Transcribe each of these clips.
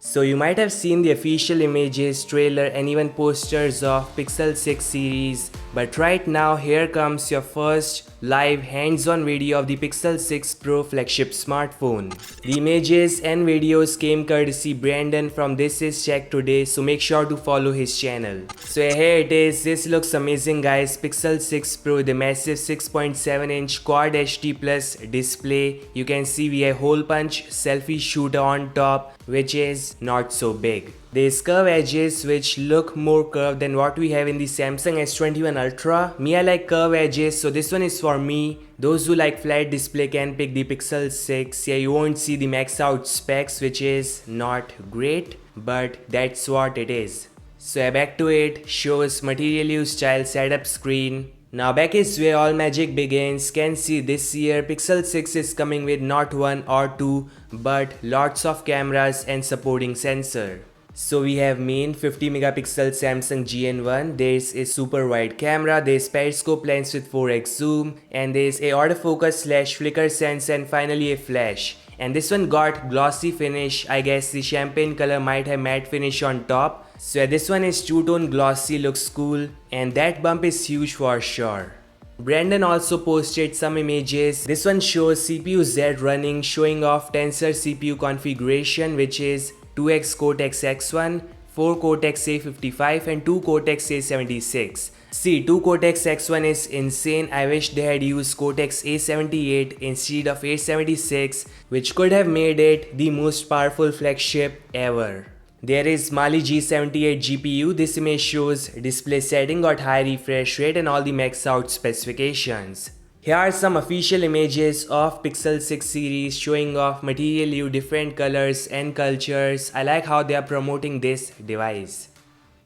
So you might have seen the official images, trailer and even posters of Pixel 6 series, but right now here comes your first live hands-on video of the Pixel 6 Pro flagship smartphone. The images and videos came courtesy Brandon from This Is Tech Today, so make sure to follow his channel. So here it is. This looks amazing guys. Pixel 6 Pro, the massive 6.7-inch Quad HD Plus display. You can see we have hole punch selfie shooter on top, which is not so big. There's curved edges which look more curved than what we have in the Samsung S21 Ultra. Me, I like curved edges, so this one is for me. Those who like flat display can pick the Pixel 6. Yeah, you won't see the max out specs, which is not great, but that's what it is. So back to it. Shows material use style setup screen. Now back is where all magic begins. Can see this year Pixel 6 is coming with not one or two but lots of cameras and supporting sensor. So we have main 50 megapixel Samsung GN1, there's a super wide camera, there's periscope lens with 4x zoom, and there's a autofocus / flicker sense, and finally a flash. And this one got glossy finish. I guess the champagne color might have matte finish on top. So this one is two-tone glossy, looks cool, and that bump is huge for sure. Brandon also posted some images. This one shows CPU Z running, showing off Tensor CPU configuration, which is 2x Cortex X1, 4 Cortex A55 and 2 Cortex A76. See, 2 Cortex X1 is insane. I wish they had used Cortex A78 instead of A76, which could have made it the most powerful flagship ever. There is Mali G78 GPU. This image shows display setting got high refresh rate and all the max out specifications. Here are some official images of Pixel 6 series showing off material you, different colors and cultures. I like how they are promoting this device.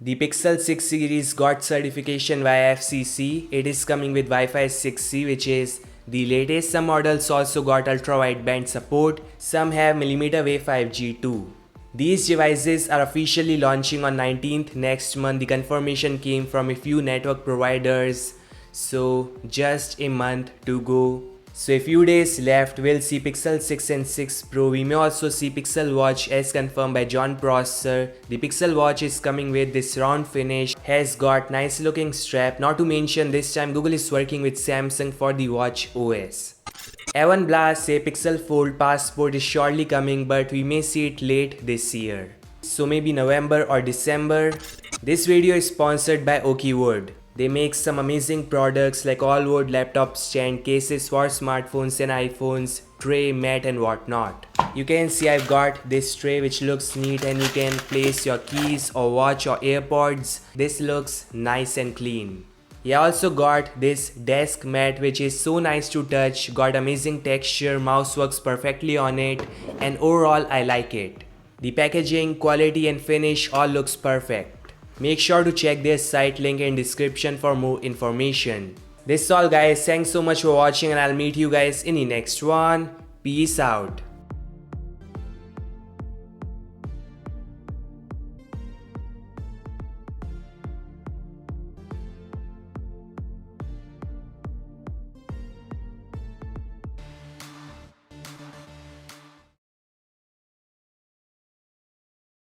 The Pixel 6 series got certification via FCC. It is coming with Wi-Fi 6E, which is the latest. Some models also got ultra wideband support. Some have millimeter wave 5G too. These devices are officially launching on 19th next month. The confirmation came from a few network providers. So just a month to go. So a few days left, we'll see Pixel 6 and 6 Pro. We may also see Pixel Watch as confirmed by John Prosser. The Pixel Watch is coming with this round finish, has got nice looking strap. Not to mention this time Google is working with Samsung for the Watch OS. Evan Blass say Pixel Fold Passport is surely coming, but we may see it late this year. So maybe November or December. This video is sponsored by Okiwood. They make some amazing products like all wood laptop stand, cases for smartphones and iPhones, tray, mat and whatnot. You can see I've got this tray which looks neat, and you can place your keys or watch or AirPods. This looks nice and clean. I also got this desk mat which is so nice to touch, got amazing texture, mouse works perfectly on it, and overall I like it. The packaging, quality and finish all looks perfect. Make sure to check their site, link in description for more information. This is all guys, thanks so much for watching and I'll meet you guys in the next one. Peace out.